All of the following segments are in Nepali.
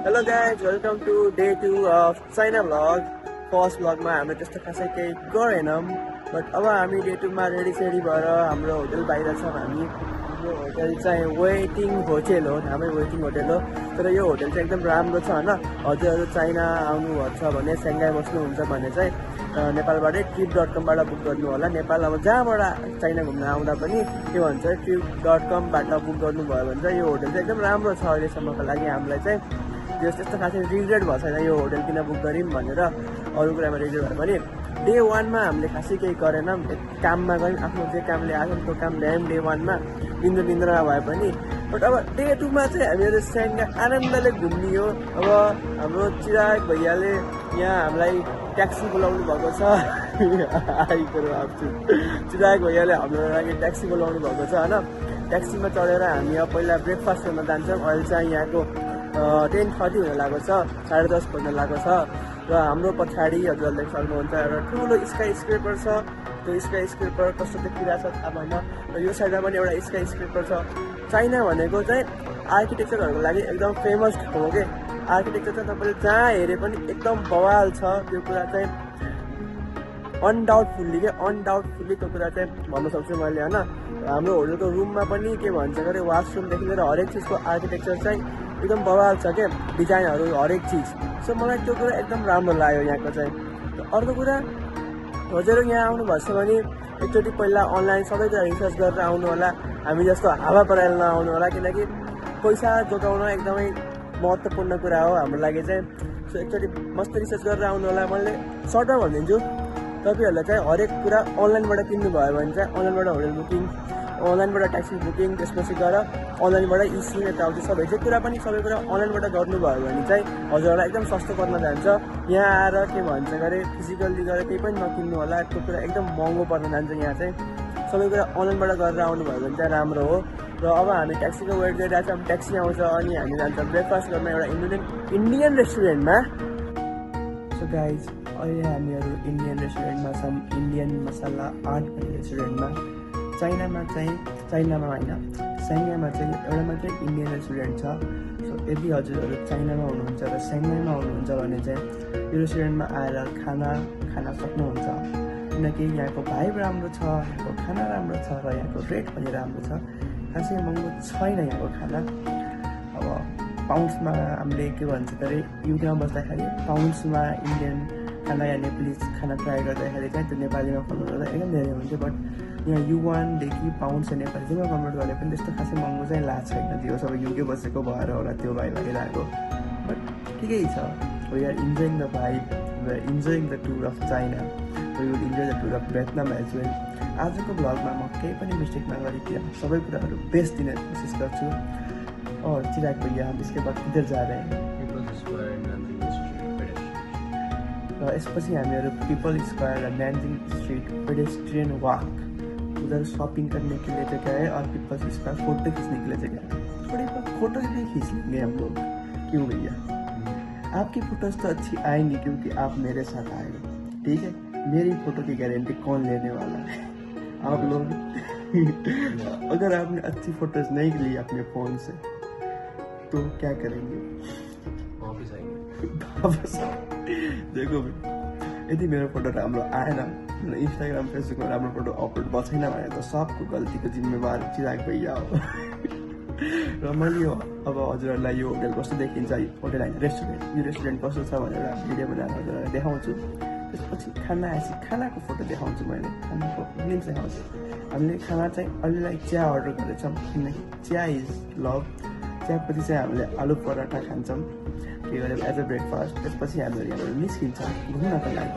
Hello guys, welcome to day 2 of China vlog. First vlog मा हामीले त्यस्तो खासै केही गरेनौं, बट अब हामी डे 2 मा रेडी भएर हाम्रो होटल बाहिर छौं। हाम्रो होटल चाहिँ वेटिङ होटल हो, नामै वेटिङ होटल हो। तर यो होटल चाहिँ एकदम राम्रो छ हैन। हजुरहरु चाइना आउनु भएको छ भने सांघाई बस्नुहुन्छ भने चाहिँ नेपालबाटै trip.com बाट बुक गर्नु होला। नेपाल अब जहाँबाट चाइना घुम्न आउँदा पनि के भन्छ trip.com बाट बुक गर्नु भयो भने चाहिँ यो होटल चाहिँ एकदम राम्रो छ अहिलेसम्मको लागि। हामीलाई चाहिँ त्यस्तो खासै रिग्रेट भएको छैन यो होटल किन बुक गर्यौं भनेर। अरू कुरामा रिग्रेट भए पनि डे 1 मा हामीले खासै केही गरेनौं, काममा गयौं, आफ्नो जे कामले आएको त्यो काम ल्यायौं डे 1 मा निन्द्रा भए पनि। बट अब डे 2 मा चाहिँ हामीहरू सांघाई आनन्दले घुम्नियो। अब हाम्रो चिराग भैयाले यहाँ हामीलाई ट्याक्सी बोलाउनु भएको छ। चिराग भैयाले हाम्रो लागि ट्याक्सी बोलाउनु भएको छ हैन। ट्याक्सीमा चढेर हामी अब पहिला ब्रेकफास्ट गर्न जान्छौँ। अहिले चाहिँ यहाँको 10:30 हुन लागेको छ, 10:30 बज्न लागेको छ। र हाम्रो पछाडि हजुरले देख्न सक्नुहुन्छ एउटा ठुलो स्काई स्क्रेपर छ। त्यो स्काई स्क्रेपर कस्तो देखिरहेको छ थाहा भएन। र यो साइडमा पनि एउटा स्काई स्क्रेपर छ। चाइना भनेको चाहिँ आर्किटेक्चरहरूको लागि एकदम फेमस हो के। आर्किटेक्चर चाहिँ तपाईँले जहाँ हेरे पनि एकदम बवाल छ। त्यो कुरा चाहिँ अनडाउटफुल्ली त्यो कुरा चाहिँ भन्न सक्छु मैले हैन। हाम्रो होटलको रुममा पनि के भन्छ गरे वासरुमदेखि लिएर हरेक चिजको आर्किटेक्चर चाहिँ एकदम बवाल छ के, डिजाइनहरू हरेक चिज। सो मलाई त्यो कुरा एकदम राम्रो लाग्यो यहाँको चाहिँ। अर्को कुरा, हजुर यहाँ आउनु भएको छ भने एकचोटि पहिला अनलाइन सबै कुरा रिसर्च गरेर आउनु होला। हामी जस्तो हावा पराएर नआउनु होला, किनकि पैसा जोगाउन एकदमै महत्त्वपूर्ण कुरा हो हाम्रो लागि चाहिँ। सो एकचोटि मस्त रिसर्च गरेर आउनु होला। मैले सर्टमा भनिदिन्छु, तपाईँहरूलाई चाहिँ हरेक कुरा अनलाइनबाट किन्नु भयो भने चाहिँ अनलाइनबाट होटल बुकिङ, अनलाइनबाट ट्याक्सी बुकिङ, त्यसपछि गएर अनलाइनबाट इसी यताउति सबै कुरा अनलाइनबाट गर्नुभयो भने चाहिँ हजुरहरूलाई एकदम सस्तो पर्न जान्छ। यहाँ आएर के भन्छ गरे फिजिकल्ली गएर केही पनि नकिन्नु होला, त्यो कुरा एकदम महँगो पर्न जान्छ। यहाँ चाहिँ सबै कुरा अनलाइनबाट गरेर आउनुभयो भने चाहिँ राम्रो हो। र अब हामी ट्याक्सीको वेट गरिरहेको छौँ, ट्याक्सी आउँछ अनि हामी जान्छौँ ब्रेकफास्ट गर्न एउटा इन्डियन रेस्टुरेन्टमा। सो गाइज अहिले हामीहरू इन्डियन रेस्टुरेन्टमा छौँ, इन्डियन मसाला आर्ट भन्ने रेस्टुरेन्टमा। चाइनामा होइन, सांघाईमा चाहिँ एउटा मात्रै इन्डियन रेस्टुरेन्ट छ। सो यदि हजुरहरू चाइनामा हुनुहुन्छ र सांघाईमा हुनुहुन्छ भने चाहिँ यो रेस्टुरेन्टमा आएर खाना खान सक्नुहुन्छ। किनकि यहाँको भाइब राम्रो छ, यहाँको खाना राम्रो छ र यहाँको रेट पनि राम्रो छ। खासै महँगो छैन यहाँको खाना। अब पाउन्ड्समा हामीले के भन्छ अरे युकेमा बस्दाखेरि पाउन्ड्समा इन्डियन खाना या नेपाली खाना ट्राई गर्दाखेरि चाहिँ त्यो नेपालीमा कन्भर्ट गर्दा एकदम धेरै हुन्थ्यो। बट यहाँ युवानदेखि पाउन्ड्स या नेपालीमा कन्भर्ट गर्ने पनि त्यस्तो खासै महँगो चाहिँ लाग्छ छैन। त्यो सबै युके बसेको भएर होला त्यो भाइ लागिरहेको। बट ठिकै छ। We are enjoying the vibe, we are enjoying the tour of China, we will enjoy the tour of Vietnam as well. आजको भ्लगमा म केही पनि मिस्टेक नगरिकन सबै कुराहरू बेस्ट दिने कोसिस गर्छु। और चिराग भैया हम इसके बाद किधर जा रहे हैं? र यसपछि हामीहरू पीपल स्क्वायर र नानजिङ स्ट्रीट पेडेस्ट्रियन वॉक उधर शॉपिंग करने के लिए जगह है और पीपल स्क्वायर फोटो खींचने के लिए जगह है। थोड़ी बहुत फोटो भी खींच लेंगे हम लोग, क्यों भैया? आपकी फोटोज तो अच्छी आएंगी क्योंकि आप मेरे साथ आए हो, ठीक है? मेरी फोटो की गारंटी कौन लेने वाला है? आप लोग। अगर आपने अच्छी फोटोज नहीं ली अपने फोन से तो क्या करेंगे? वापस आएंगे। देखो यदि मेरो फोटो राम्रो आएन, इन्स्टाग्राम फेसबुकमा राम्रो फोटो अपलोड भएको छैन भने त सबको गल्तीको जिम्मेवार चिराग भैया हो। र मैले यो अब हजुरहरूलाई यो होटल कस्तो देखिन्छ, होटल होइन रेस्टुरेन्ट, यो रेस्टुरेन्ट कस्तो छ भनेर भिडियो बनाएर हजुरहरूलाई देखाउँछु। त्यसपछि खाना आएपछि खानाको फोटो देखाउँछु, मैले खानाको ग्लिम्स देखाउँछु। हामीले खाना चाहिँ अहिलेलाई चिया अर्डर गरेछौँ, किनकि चिया इज लभ। चियापछि चाहिँ हामीले आलु पराठा खान्छौँ के गरेर एज अ ब्रेकफास्ट। त्यसपछि हामीहरू यहाँबाट निस्किन्छौँ घुम्नको लागि।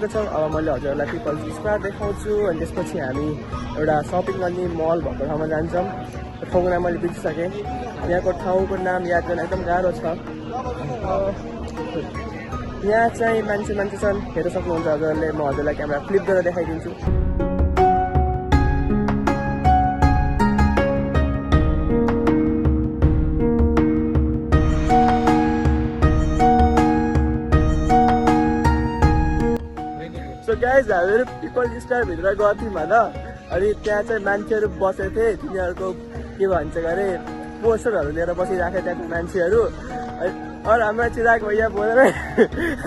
आइसकेको छौँ। अब मैले हजुरहरूलाई पिपल्स स्क्वायर देखाउँछु अनि त्यसपछि हामी एउटा सपिङ गर्ने मल भएको ठाउँमा जान्छौँ। ठाउँको नाम मैले बिर्सिसकेँ, यहाँको ठाउँको नाम याद गर्न एकदम गाह्रो छ। यहाँ चाहिँ मान्छे छन्, हेर्न सक्नुहुन्छ हजुरहरूले। म हजुरलाई क्यामेरा फ्लिप गरेर देखाइदिन्छु। सो गाइज हामीहरू पिपल स्क्वायरभित्र गएको थियौँ होइन। अनि त्यहाँ चाहिँ मान्छेहरू बसेको थिए, तिनीहरूको के भन्छ अरे पोस्टरहरू लिएर बसिरहेको थियो त्यहाँ मान्छेहरू। और हमारा चिराग भैया बोल रहे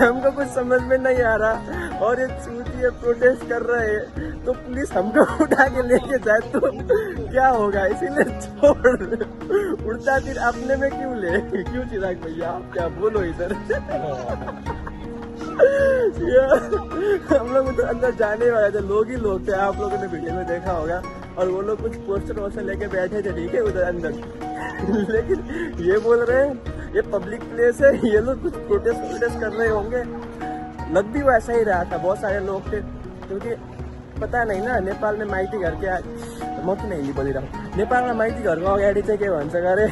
हमको कुछ समझ में नहीं आ रहा और ये चूतिए प्रोटेस्ट कर रहे हैं तो पुलिस हमको उठा के लेके जाए तो क्या होगा, इसीलिए छोड़। उड़ता तीर अपने में क्यों ले, क्यों चिराग भैया आप क्या बोलो इधर। हम लोग तो अंदर जाने वाले थे, लोग ही लोग थे, आप लोगों ने वीडियो में देखा होगा। और वो लोग कुछ पोस्टर वोस्टर लेके बैठे थे, ठीक है, उधर अंदर। लेकिन ये बोल रहे हैं ये पब्लिक प्लेस है, ये लोग कुछ प्रोटेस्ट कर रहे होंगे। लग भी वैसा ही रहा था, बहुत सारे लोग थे, क्योंकि पता नहीं ना नेपाल में माइती घर के म किन हिन्दी बोलिरहेको, नेपालमा माइती घरको अगाडि चाहिँ के भन्छ अरे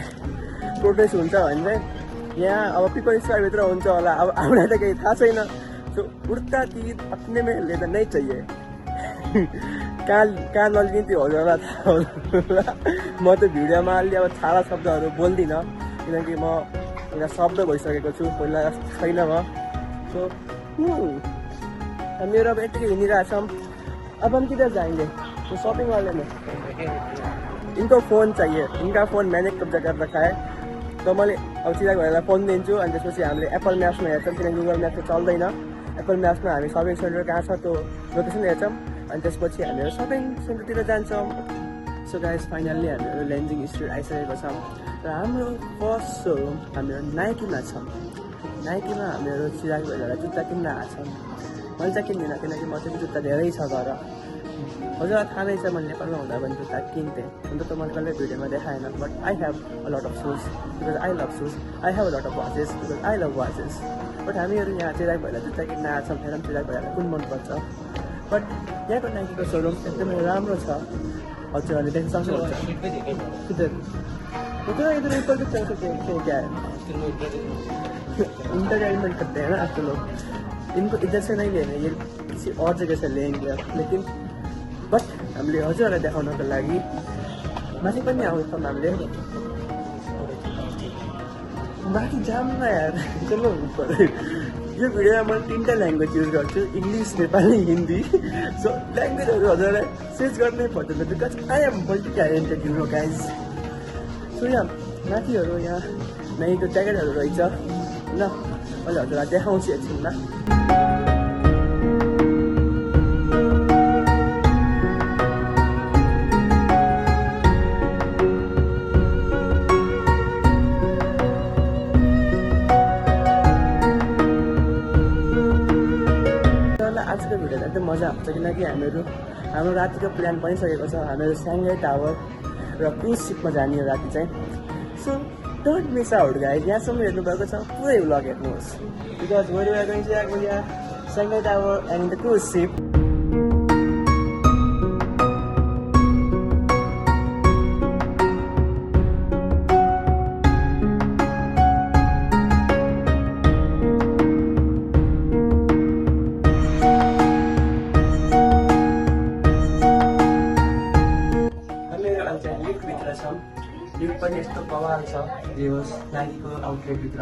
प्रोटेस्ट हुन्छ भने चाहिँ यहाँ अब पिपल स्क्वायरभित्र हुन्छ होला। अब हामीलाई त केही थाहा छैन। सो उड्ता तीर अपने में लेना नहीं चाहिए। कहाँ नलिने त्यो हजुरलाई थाहा होला। म त भिडियोमा अलि अब छाडा शब्दहरू बोल्दिनँ, किनकि म एउटा शब्द भइसकेको छु, पहिला छैन म। सो हामीहरू अब यतिकै हिँडिरहेछौँ। अब हम किधर जाएंगे, तो शॉपिंग वाले में। इनको फ़ोन चाहिए, इनका फ़ोन मैंने कब्जा कर रखा है। तो मैले अब चिराग भैयालाई फोन दिन्छु अनि त्यसपछि हामीले एप्पल म्याप्समा हेर्छौँ, किनकि गुगल म्याप्स चल्दैन। एप्पल म्याप्समा हामी सपिङ सेन्टर कहाँ छ त्यो लोकेसन हेर्छौँ अनि त्यसपछि हामीहरू सपिङ सेन्टरतिर जान्छौँ। सो गाइस फाइनल्ली हामीहरू लेन्जिङ स्ट्रिट आइसकेको छौँ र हाम्रो फर्स्ट सोरुम हामीहरू नाइकीमा छ। नाइकीमा हामीहरू चिराग भैयालाई जुत्ता किन्न आएको छौँ। मैले चाहिँ किन्दिनँ, किनकि म चाहिँ जुत्ता धेरै छ घर। हजुरलाई थाहा नै छ मैले नेपालमा हुँदा पनि जुत्ता किन्थेँ, अन्त त मैले कहिले भिडियोमा देखाएन। But I have a lot of shoes because I love shoes. I have a lot of watches because I love watches. But हामीहरू यहाँ चिराग भैयालाई जुत्ता किन्न आएको छौँ। हेरौँ चिराग भैयालाई कुन मनपर्छ। बट यहाँको नाइकीको सोरुम एकदमै राम्रो छ, हजुरहरूले देख्न सक्नुहुन्छ। इधर ऊपर के चल सकते हैं क्या है, इंटरटेनमेंट करते हैं ना आप लोग। इनको इधर से नहीं लेने, ये किसी और जगह से लेंगे। लेकिन बट हामीले हजुरहरूलाई देखाउनको लागि माथि पनि आउँछौँ। हामीले माथि जाम न यार, चलो ऊपर। यो भिडियोमा म 3टा ल्याङ्ग्वेज युज गर्छु, इङ्ग्लिस, नेपाली, हिन्दी। सो ल्याङ्ग्वेजहरू हजुरलाई स्विच गर्नै पर्दैन because I am multi talented you know guys. So यहाँ माथिहरू यहाँ नाइकीको ज्याकेटहरू रहेछ होइन, मैले हजुरलाई देखाउँछु एकछिनमा। आजको भिडियो एकदम मजा आउँछ, किनकि हाम्रो रातिको प्लान बनिसकेको छ। हामीहरू साङ्घाई टावर र क्रुज सिपमा जाने हो राति चाहिँ। So don't miss out guys, यहाँसम्म हेर्नुभएको छ पुरै भ्लग हेर्नुहोस् because we are going to Shanghai tower and the cruise ship. Lift पनि यस्तो बवाल छ, यो नाइकीको आउटलेटभित्र।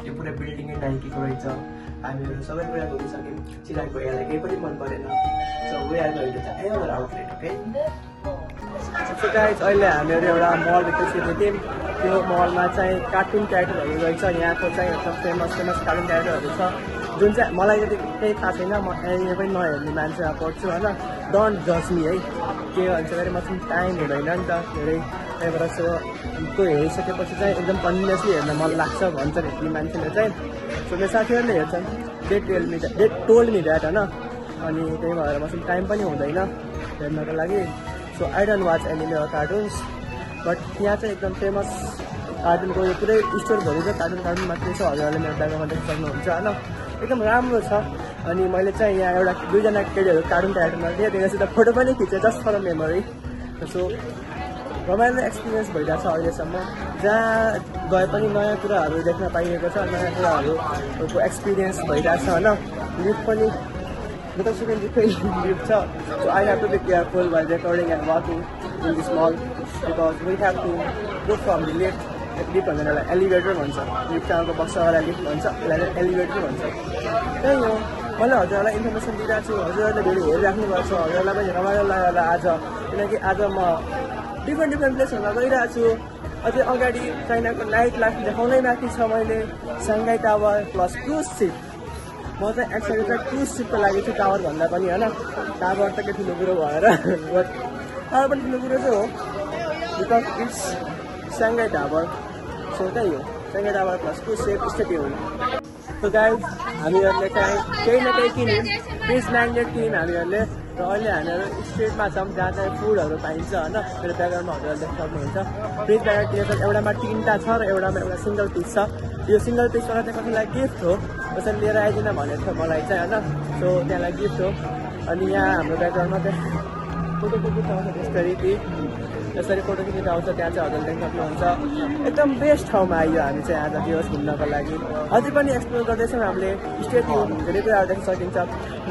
यो पुरै बिल्डिङै नाइकीको रहेछ। हामीहरू सबै कुरा घुमिसक्यौँ। चिराग भैयालाई केही पनि मन परेन। So we are going to the another outlet. Okay so guys अहिले हामीहरू एउटा मलभित्र छिरेको थियौँ। त्यो मलमा चाहिँ कार्टुन क्यारेक्टरहरू रहेछ। यहाँको चाहिँ एकदम फेमस कार्टुन क्यारेक्टरहरू छ, जुन चाहिँ मलाई जति केही थाहा छैन। म एनिमे पनि नहेर्ने मान्छेमा पढ्छु होइन। डोन्ट जज मी है, के भन्छ अरे मसँग टाइम हुँदैन नि त धेरै। त्यही भएर सो त्यो हेरिसकेपछि चाहिँ एकदम कन्टिन्युसली हेर्न मन लाग्छ भन्छ ती मान्छेले चाहिँ। सो मेरो साथीहरूले हेर्छन्, दे टोल्ड मी द्याट होइन। अनि त्यही भएर मसँग टाइम पनि हुँदैन हेर्नको लागि। So I don't watch anime or cartoons. But यहाँ चाहिँ एकदम फेमस कार्टुनको यो पुरै स्टोर भरिन्छ, कार्टुन मात्रै छ। हजुरहरूले मेरो ब्यागमा देख्न सक्नुहुन्छ होइन, एकदम राम्रो छ। अनि मैले चाहिँ यहाँ एउटा 2जना केटीहरू कार्टुन क्यारेक्टरमा थिएँ त्यहाँसित फोटो पनि खिचेँ जस्ट फर मेमोरी सो रमाइलो एक्सपिरियन्स भइरहेको छ अहिलेसम्म जहाँ गए पनि नयाँ कुराहरू देख्न पाइएको छ नयाँ कुराहरूको एक्सपिरियन्स भइरहेको छ होइन लिफ्ट पनि जतासुकै लिफ्टै लिफ्ट छ so I have to be careful while recording and walking in this mall because we have to go from the lift भन्दैन यसलाई एलिभेटर भन्छ लिफ्ट अर्को बक्सावाला लिफ्ट भन्छ यसलाई एलिभेटर भन्छ त्यही हो मैले हजुरहरूलाई इन्फर्मेसन दिइरहेको छु हजुरहरूले भिडियो हेरिराख्नु भएको छ हजुरहरूलाई पनि रमाइलो लाग्यो होला आज किनकि आज म डिफ्रेन्ट प्लेसहरूमा गइरहेको छु अझै अगाडि चाइनाको नाइट लाइफ देखाउनै बाँकी छ मैले साङ्घाई टावर प्लस क्रुज सिप म चाहिँ एक्चुअली चाहिँ क्रुज सिपको लागि चाहिँ टावर भन्दा पनि होइन टावर त के ठुलो कुरो भएर बट टावर पनि ठुलो कुरो चाहिँ हो because it's Shanghai tower so त्यही हो साङ्घाई टावर प्लस क्रुज सिप स्टेट हो सो गाइज हामीहरूले चाहिँ केही न केही किन्यौँ प्रिज म्याग्नेट किन्यौँ हामीहरूले र अहिले हामीहरू स्ट्रिटमा छौँ जहाँ चाहिँ फुडहरू पाइन्छ होइन मेरो ब्याकग्राउन्डमा हजुरले देख्न सक्नुहुन्छ फ्रिज ब्यागेट किनेर एउटामा 3टा छ र एउटामा एउटा सिङ्गल पिस छ यो सिङ्गल पिसबाट चाहिँ कतिलाई गिफ्ट हो कसैले लिएर आइदिन भनेको थियो मलाई चाहिँ होइन सो त्यहाँलाई गिफ्ट हो अनि यहाँ हाम्रो ब्याकग्राउन्डमा चाहिँ फोटो खिच्नु आउँछ यसरी फोटो खिच्नु आउँछ त्यहाँ चाहिँ हजुरले देख्न सक्नुहुन्छ एकदम बेस्ट ठाउँमा आइयो हामी चाहिँ आज दिवस घुम्नको लागि अझै पनि एक्सप्लोर गर्दैछौँ हामीले स्टेट धेरै कुराहरू देख्न सकिन्छ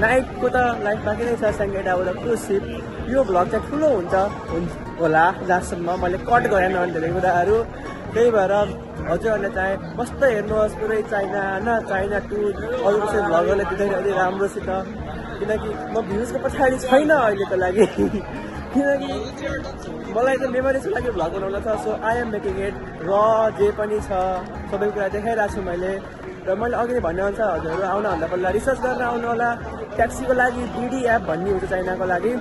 नाइटको त लाइफ बाँकी नै छ साङ्घाई टावर क्रुज सिप यो भ्लग चाहिँ ठुलो हुन्छ होला जहाँसम्म मैले कट गरेन धेरै कुराहरू त्यही भएर हजुरहरूले चाहिँ कस्तो हेर्नुहोस् पुरै चाइना होइन चाइना टुर अरू कसै भ्लगरले दिँदाखेरि अलिक राम्रोसित किनकि म भ्युजको पछाडि छैन अहिलेको लागि किनकि मलाई चाहिँ मेमोरिजको लागि भ्लग बनाउन छ so I am making it र जे पनि छ सबै कुरा देखाइरहेको छु मैले र मैले अघि भनेअनुसार हजुरहरू आउनुभन्दा पहिला रिसर्च गरेर आउनु होला ट्याक्सीको लागि डिडी एप भन्ने हुन्छ चाइनाको लागि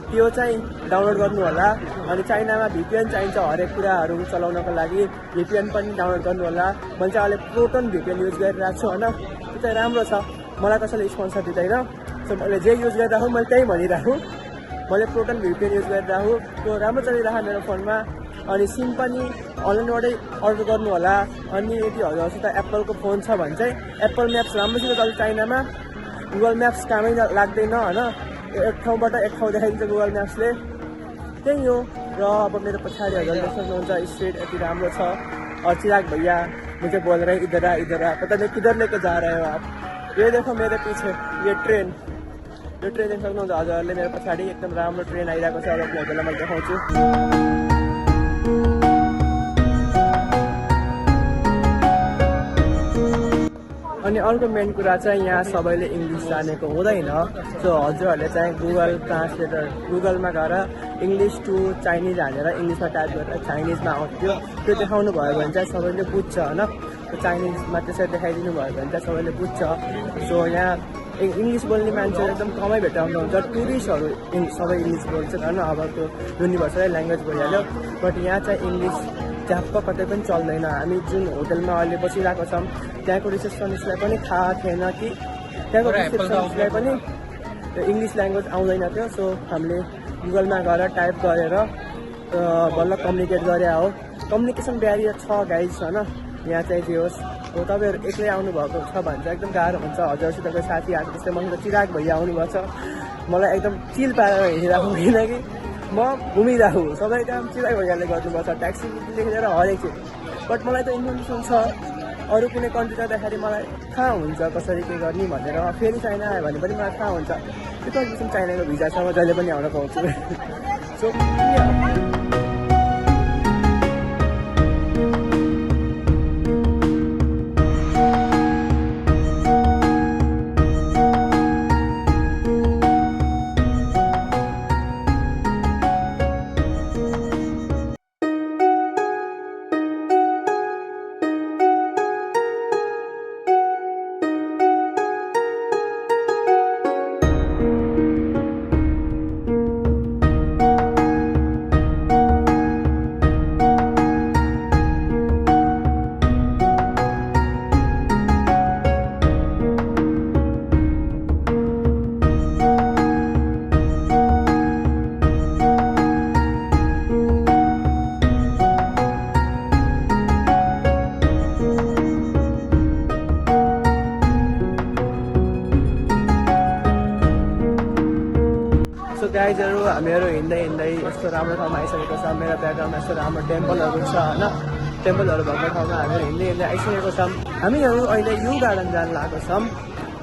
त्यो चाहिँ डाउनलोड गर्नु होला अनि चाइनामा भिपिएन चाहिन्छ हरेक कुराहरू चलाउनको लागि भिपिएन पनि डाउनलोड गर्नु होला मैले चाहिँ अहिले प्रोटन भिपिएन युज गरिरहेको छु होइन त्यो चाहिँ राम्रो छ मलाई कसैले स्पोन्सर दिँदैन सो मैले जे युज गरिरहेको मैले त्यही भनिरहेको मैले प्रोटन भिपिएन युज गरिरहेको त्यो राम्रो चलिरहेको मेरो फोनमा अनि सिम पनि अनलाइनबाटै अर्डर गर्नु होला अनि यदि हजुरसित एप्पलको फोन छ भने चाहिँ एप्पल म्याप्स राम्रोसित चल्छ चाइनामा गुगल म्याप्स कामै लाग्दैन होइन एक ठाउँबाट एक ठाउँ देखाइदिन्छ गुगल म्याप्सले त्यही हो र अब मेरो पछाडि हजुरले सक्नुहुन्छ स्ट्रिट यति राम्रो छ और चिराग भैया मुझे बोल रहे इधर आ पता नहीं किधर लेके जा रहे हो आप ये देखो मेरे पीछे ये ट्रेन देख्न सक्नुहुन्छ हजुरहरूले मेरो पछाडि एकदम राम्रो ट्रेन आइरहेको छ अब हजुरलाई मैले देखाउँछु अनि अर्को मेन कुरा चाहिँ यहाँ सबैले इङ्ग्लिस जानेको हुँदैन सो हजुरहरूले चाहिँ गुगल ट्रान्सलेटर गुगलमा गएर इङ्ग्लिस टु चाइनिज हालेर इङ्ग्लिसमा टाइप गरेर चाइनिजमा आउँथ्यो त्यो देखाउनु भयो भने चाहिँ सबैले बुझ्छ होइन चाइनिजमा त्यसरी देखाइदिनु भयो भने चाहिँ सबैले बुझ्छ सो यहाँ इङ्ग्लिस बोल्ने मान्छेहरू एकदम कमै भेटाउनुहुन्छ टुरिस्टहरू सबै इङ्ग्लिस बोल्छन् होइन अब त्यो युनिभर्सल ल्याङ्ग्वेज भइहाल्यो बट यहाँ चाहिँ इङ्ग्लिस झ्याप्प कतै पनि चल्दैन हामी जुन होटलमा अहिले बसिरहेको छौँ त्यहाँको रिसेप्सनिस्टलाई पनि थाहा थिएन कि त्यहाँको रिसेप्सनिस्टलाई पनि इङ्ग्लिस ल्याङ्ग्वेज आउँदैन थियो सो हामीले गुगलमा गएर टाइप गरेर बल्ल कम्युनिकेट गरे हो कम्युनिकेसन ब्यारियर छ गाइज होइन यहाँ चाहिँ जे होस् तपाईँहरू एक्लै आउनुभएको छ भने चाहिँ एकदम गाह्रो हुन्छ हजुरसितको साथीहरू जस्तै मसित चिराग भैया आउनुभएको छ मलाई एकदम चिल पारेर हिँडिरहेको किनकि म घुमिरहेको सबै काम चिराग भैयाले गर्नुभएको छ ट्याक्सीदेखि लिएर हरेक चिज बट मलाई त इन्फर्मेसन छ अरू कुनै कन्ट्री जाँदाखेरि मलाई थाहा हुन्छ कसरी के गर्ने भनेर फेरि चाइना आयो भने पनि मलाई थाहा हुन्छ त्यो कन्डिसन चाइनाको भिजासम्म जहिले पनि आउन पाउँछु सो गाइजहरू हामीहरू हिँड्दै हिँड्दै यस्तो राम्रो ठाउँमा आइसकेको छ। मेरो ब्याकग्राउन्डमा यस्तो राम्रो टेम्पलहरू छ होइन, टेम्पलहरू भएको ठाउँमा हामीहरू हिँड्दै हिँड्दै आइसकेको छौँ। हामीहरू अहिले यु गार्डन जान लागेको छौँ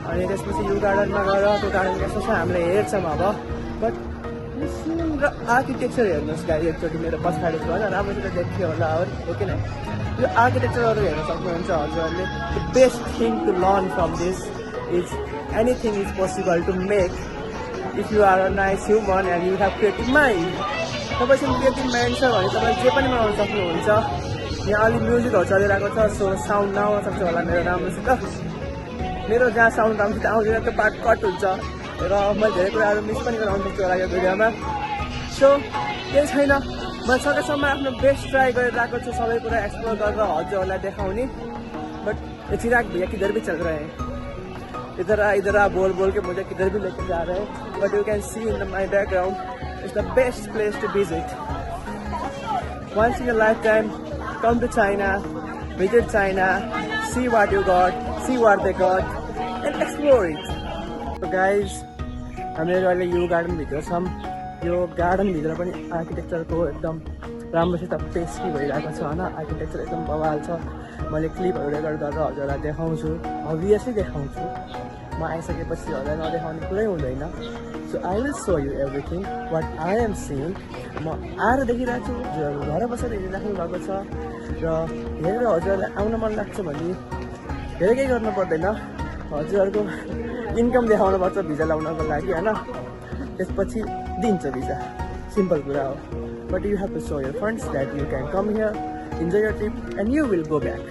अनि त्यसपछि यु गार्डनमा गएर त्यो गार्डन कस्तो छ हामीले हेर्छौँ अब। बट र आर्किटेक्चर हेर्नुहोस् गाइज एकचोटि मेरो पछाडिको होइन, राम्रोसित देखियो होला हो कि नै। यो आर्किटेक्चरहरू हेर्न सक्नुहुन्छ हजुरहरूले। The best thing to learn from this is anything is possible to make if you are a nice human and you have creative mind. तपाईँसँग क्रिएटिभ माइन्ड छ भने तपाईँले जे पनि बनाउन सक्नुहुन्छ। यहाँ अलिक म्युजिकहरू चलिरहेको छ, सो साउन्ड नआउन सक्छ होला मेरो राम्रोसित। मेरो जहाँ साउन्ड राम्रोसित आउँदैन त्यो पार्ट कट हुन्छ र मैले धेरै कुराहरू मिस पनि गराउनु सक्छु होला यो भिडियोमा। सो केही छैन, म सकेसम्म आफ्नो बेस्ट ट्राई गरिरहेको छु सबै कुरा एक्सप्लोर गरेर हजुरहरूलाई देखाउने। बट ये चिराग भैया किधर भी चल रहे हैं, इधर आ बोल बोल के मुझे किधर भी लेके जा रहे हैं। But you can see in my background it's the best place to visit once in a lifetime. Come to China, visit China, see what you got, see what they got, and explore it. So guys, हामीहरू अहिले यो गार्डनभित्र छौँ। यो गार्डनभित्र पनि आर्किटेक्चरको एकदम राम्रोसित पेस्ट्री भइरहेको छ होइन, आर्किटेक्चर एकदम बवाल छ। मैले क्लिपहरू रेकर्ड गरेर हजुरहरूलाई देखाउँछु, अभियसली देखाउँछु। म आइसकेपछि हजुरलाई नदेखाउने कुरै हुँदैन। So I will show you everything what I am seeing. म आएर देखिरहेको छु, हजुरहरू घर बसेर हेरिराख्नु भएको छ र हेरेर हजुरहरूलाई आउन मन लाग्छ भने धेरै केही गर्नु पर्दैन, हजुरहरूको इन्कम देखाउनुपर्छ भिजा लाउनको लागि होइन, त्यसपछि दिन्छ भिजा, सिम्पल कुरा हो। But you have to show your friends that you can come here, enjoy your trip and you will go back.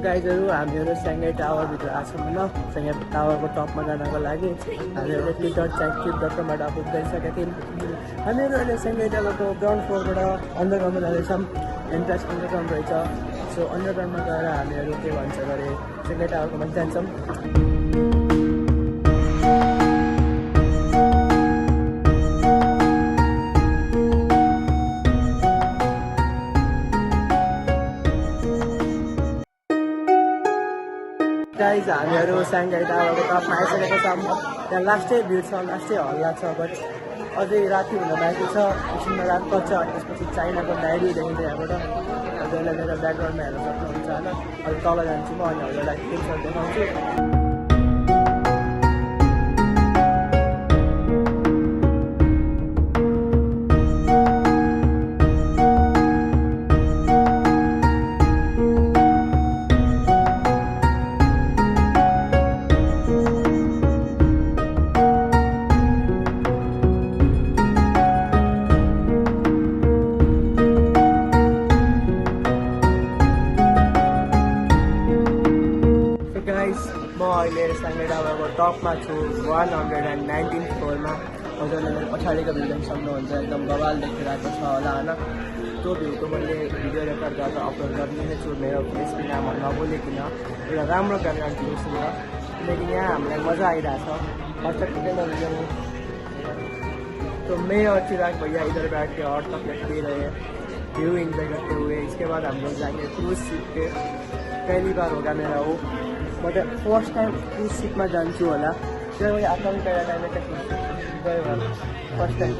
गाइजहरू हामीहरू साङ्घाई टावरभित्र आएको छौँ होइन, साङ्घाई टावरको टपमा जानको लागि हामीहरूले टिकट.checktrip.com-बाट बुझ्दैसकेका थियौँ। हामीहरू अहिले साङ्घाई टावरको ग्राउन्ड फ्लोरबाट अन्डरग्राउन्डमा जाँदैछौँ। एन्ट्रेन्स अन्डरग्राउन्ड रहेछ। सो अन्डरग्राउन्डमा गएर हामीहरू के भन्छ गरे साङ्घाई टावरको माथि जान्छौँ। गाइज हामीहरू साङ्घाई टावरको टपमा आइसकेको छौँ। त्यहाँ लास्टै भ्यू छ, लास्टै हल्ला छ, बट अझै राति हुन बाँकी छ। एकछिनमा रात पर्छ अनि त्यसपछि चाइनाको डायरी देखिन्छ यहाँबाट। हजुरलाई मेरो ब्याकग्राउन्डमा हेर्न सक्नुहुन्छ होइन। अहिले तल जान्छु म अनि हजुरलाई पिक्चर देखाउँछु। म अहिले साङ्घाई टावरको टपमा छु, 119th फ्लोरमा। हजुरले मेरो पछाडिको भ्यू देख्न सक्नुहुन्छ, एकदम बवाल देखिरहेको छ होला होइन। त्यो भ्यूको मैले भिडियो रेकर्ड गरेर अपलोड गरिदिने छु मेरो फेसको नाम नबोलिकन, एउटा राम्रो ब्याकग्राउन्ड भ्यूसँग, किनकि यहाँ हामीलाई मजा आइरहेछ। तो मैं और चिराग भैया इधर बैठ के और चॉकलेट पी रहे हैं, व्यू इंजॉय करते हुए। इसके बाद हम लोग जाएंगे क्रूज शिप पे। पहली बार होगा मेरा वो, but first time cruise ship में जान्छु होला। त्यही मैले आफ्नो पनि पहिला टाइम गयो होला, फर्स्ट टाइम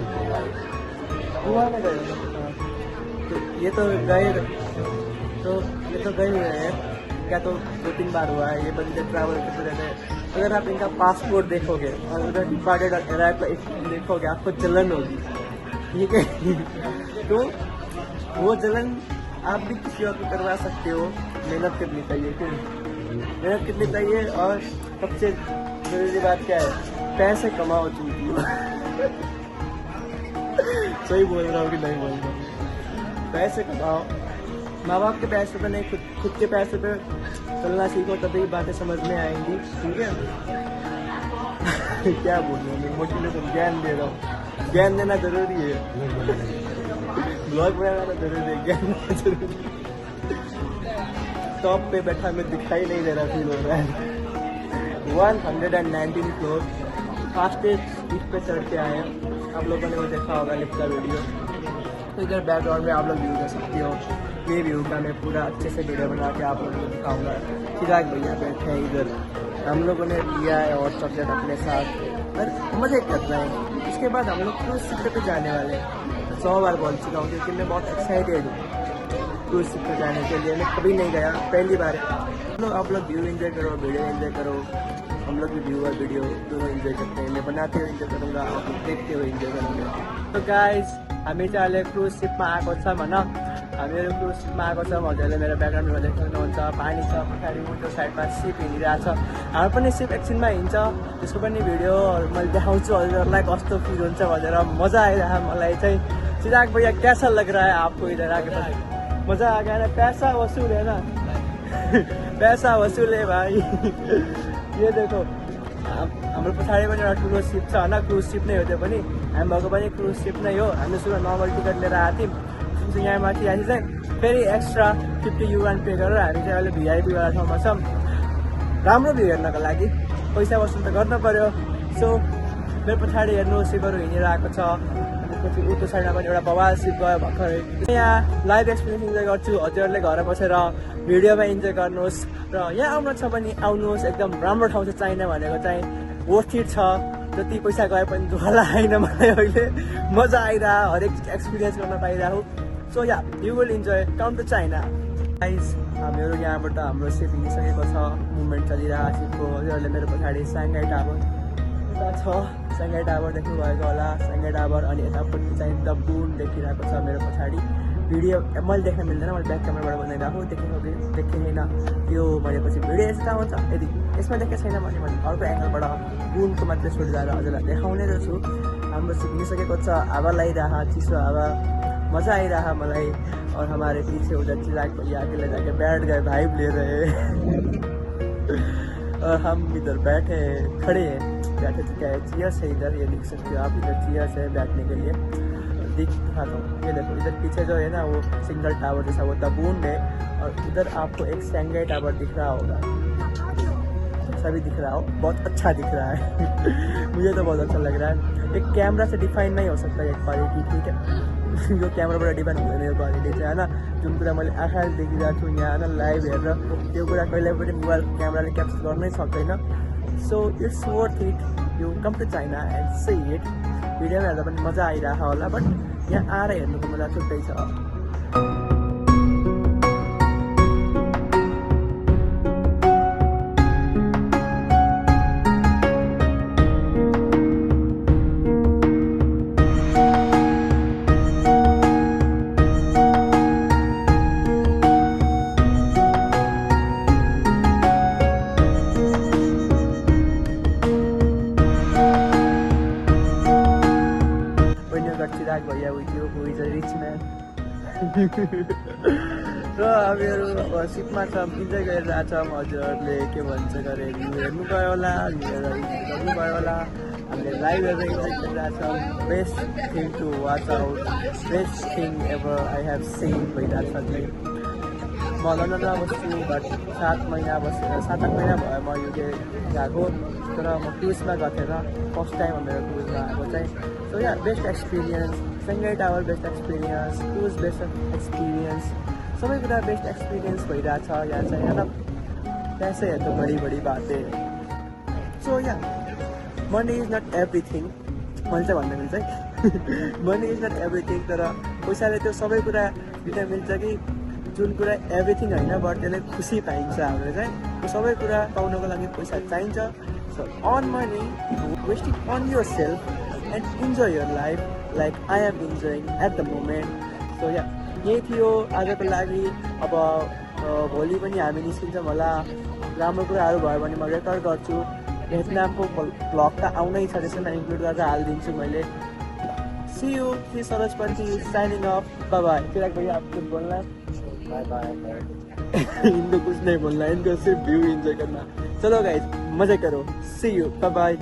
गोवा में गए। ये तो गए हुए हैं, क्या तो 2-3 बार हुआ है। ये बंदे ट्रैवल करते रहते हैं। अगर आप इनका पासपोर्ट देखोगे और उधर डिपार्टेड अराइव का देखोगे, आपको जलन होगी, ठीक है। तो वो जलन आप भी किसी और को करवा सकते हो। मेहनत करनी चाहिए, क्यों मेहनत कितनी चाहिए। और सबसे जरूरी बात क्या है, पैसे कमाओ चूतियो। सही बोल रहा हूँ कि नहीं बोल रहा हूँ? पैसे कमाओ, माँ बाप के पैसे पे नहीं, खुद के पैसे पे चलना सीखो, तभी बातें समझ में आएंगी, ठीक है। क्या बोलूँ मैं, मोटिवेशन ज्ञान दे रहा हूँ। ज्ञान देना जरूरी है, ब्लॉग बनाना जरूरी है, ज्ञान देना जरूरी है। टॉप पे बैठा मैं दिखाई नहीं दे रहा फील हो रहा है। 119 फ्लोर फास्टेस्ट लिफ्ट पे चढ़ के आए हैं। आप लोगों ने वो देखा होगा लिफ्ट का वीडियो। तो इधर बैकग्राउंड में आप लोग व्यू कर सकते हो। ये व्यू का मैं पूरा अच्छे से वीडियो बना के आप लोगों को दिखाऊंगा। चिराग भैया बैठे हैं इधर, हम लोगों ने लिया है और चॉकलेट अपने साथ और मज़े करना है। उसके बाद हम लोग क्रूज शिप पे जाने वाले हैं। 100 बार बोल चुका हूँ क्योंकि मैं बहुत एक्साइटेड हूँ क्रूज शिप पे जाने के लिए। मैं कभी नहीं गया, पहली बार है। आप लोग व्यू एंजॉय करो, वीडियो एंजॉय करो। हम लोग भी व्यू और वीडियो दोनों एंजॉय करते हैं। मैं बनाते हुए एंजॉय करूँगा, आप लोग देखते हुए एंजॉय करेंगे। तो गाइज हामी चाहिँ अहिले क्रुज सिपमा आएको छौँ होइन। हामीहरू क्रुज सिपमा आएको छौँ। हजुरले मेरो ब्याकग्राउन्डमा देख्न सक्नुहुन्छ पानी छ, पछाडि उल्टो साइडमा सिप हिँडिरहेको छ। हाम्रो पनि सिप एकछिनमा हिँड्छ, त्यसको पनि भिडियोहरू मैले देखाउँछु हजुरहरूलाई कस्तो फिल हुन्छ भनेर। मजा आइरहेको मलाई चाहिँ। चिराग भैया कैसा लग रहा है आपको इधर आके? मजा आ गया ना, पैसा वसूल है ना। पैसा वसूल है भाई। ये देखो हाम्रो पछाडि पनि एउटा ठुलो सिप छ होइन, क्रुज सिप नै हो त्यो पनि। हामी भएको पनि क्रुज सिप नै हो। हामी सुरु नर्मल टिकट लिएर आएको थियौँ। जुन यहाँ माथि आएपछि चाहिँ फेरि एक्स्ट्रा 50 युआन पे गरेर हामी चाहिँ अहिले भिआइपीवाला ठाउँमा छौँ। राम्रो भ्यू हेर्नको लागि पैसा वसुल त गर्नु पऱ्यो। सो मेरो पछाडि हेर्नु सिपहरू हिँडेर आएको छ। पछि उल्टो साइडमा पनि एउटा बवाल सिप गयो भर्खरै। यहाँ लाइभ एक्सपिरियन्स इन्जोय गर्छु। हजुरहरूले घर बसेर भिडियोमा इन्जोय गर्नुहोस् र यहाँ आउनु छ भने आउनुहोस्। एकदम राम्रो ठाउँ छ चाइना भनेको चाहिँ, वर्थ इट छ। जति पैसा गए पनि दुःख लागेन मलाई अहिले। मजा आइरह, हरेक एक्सपिरियन्स गर्न पाइरहेको। So yeah you will enjoy, come to China. Guys हामीहरू यहाँबाट हाम्रो सिप हिँडिसकेको छ, मुभमेन्ट चलिरहेको सिपको। हजुरहरूले मेरो पछाडि साङ्घाई टावर यता छ, साङ्घाई टावर देख्नुभएको होला, साङ्घाई टावर। अनि यतापट्टि चाहिँ द बुन देखिरहेको छ मेरो पछाडि। भिडियो मैले देख्न मिल्दैन, मैले ब्याक क्यामेराबाट बनाइरहेको। देखेको छैन त्यो भनेपछि भिडियो यस्तो हुन्छ। यदि यसमा देखेको छैन भने अर्को एङ्गलबाट बुनको मात्रै सुट गरेर हजुरलाई देखाउने छु। हाम्रो सिप हिँडिसकेको छ, हावा लगाइरह, चिसो हावा, मजा आइरह मलाई। और हमारे पीछे उधर चिराग भैया अकेले जाके बैठ गए, भाइब ले रहे हैं। और हम इधर बैठे खड़े हैं, बैठे क्या है, चेयर्स है इधर, ये देख सकते हो आप। इधर चेयर्स है बैठने के लिए, दिखाता हूँ। ये देखो इधर पीछे जो है ना वो सिंगल टावर जैसा वो तबून है। और इधर आपको एक साङ्घाई टावर दिख रहा होगा, सभी दिख रहा हो, बहुत अच्छा दिख रहा है। मुझे तो बहुत अच्छा लग रहा है। एक कैमरा से डिफाइन नहीं हो सकता ये क्वालिटी, ठीक है। यो क्यामेराबाट डिपेन्ड हुँदैन यो क्वालिटी चाहिँ होइन। जुन कुरा मैले आँखाले देखिरहेको छु यहाँ होइन लाइभ हेरेर, त्यो कुरा कहिले पनि मोबाइल क्यामेराले क्याप्चर गर्नै सक्दैन। So it's worth it, you come to China and see it. भिडियोमा हेर्दा पनि मजा आइरहेको होला, बट यहाँ आएर हेर्नुको मजा छुट्टै छ। चिराग भैया with you who is a rich man। र हामीहरू अब सिपमा छौँ, इन्जोय गरिरहेको छौँ। हजुरहरूले के भन्छ गरे हेर्नुभयो होला, गर्नुभयो होला। हामीले लाइभ हेरेर इन्जोय गरिरहेको छौँ। Best thing to watch out, best thing ever I have seen भइरहेको छ चाहिँ। म लन्डनमा बस्छु, बट 7 महिना बसेर 7-8 महिना भयो म युके गएको। तर म क्रुजमा गएको थिएन, फर्स्ट टाइम हो मेरो क्रुजमा आएको चाहिँ। So yeah best experience, Shanghai tower best experience, cruise best experience, सबै कुरा बेस्ट एक्सपिरियन्स भइरहेछ यहाँ चाहिँ होइन। पैसे है तो बड़ी बड़ी बातें। So yeah money is not everything, मैले चाहिँ भन्नु मिल्छ है। मनी इज नट एभ्रिथिङ, तर पैसाले त्यो सबै कुरा दिन मिल्छ कि जुन कुरा एभ्रिथिङ होइन, बट त्यसले खुसी पाइन्छ हामीले चाहिँ। त्यो सबै कुरा पाउनको लागि पैसा चाहिन्छ। So earn money, waste it on yourself and enjoy your life like I am enjoying at the moment. So yeah यही थियो आजको लागि। अब भोलि पनि हामी निस्किन्छौँ होला। राम्रो कुराहरू भयो भने म रेकर्ड गर्छु। भियतनामको भ्लग त आउनै छ, त्यसैमा इन्क्लुड गरेर हालिदिन्छु मैले। See you, Shri Saroj Panthi signing off, bye bye. Chirag भैया आप कुछ बोलना? Bye bye. इनको कुछ नहीं बोलना, इनको सिर्फ व्यू एंजॉय करना। चलो गाइस मजे करो, सी यू, बाय बाय।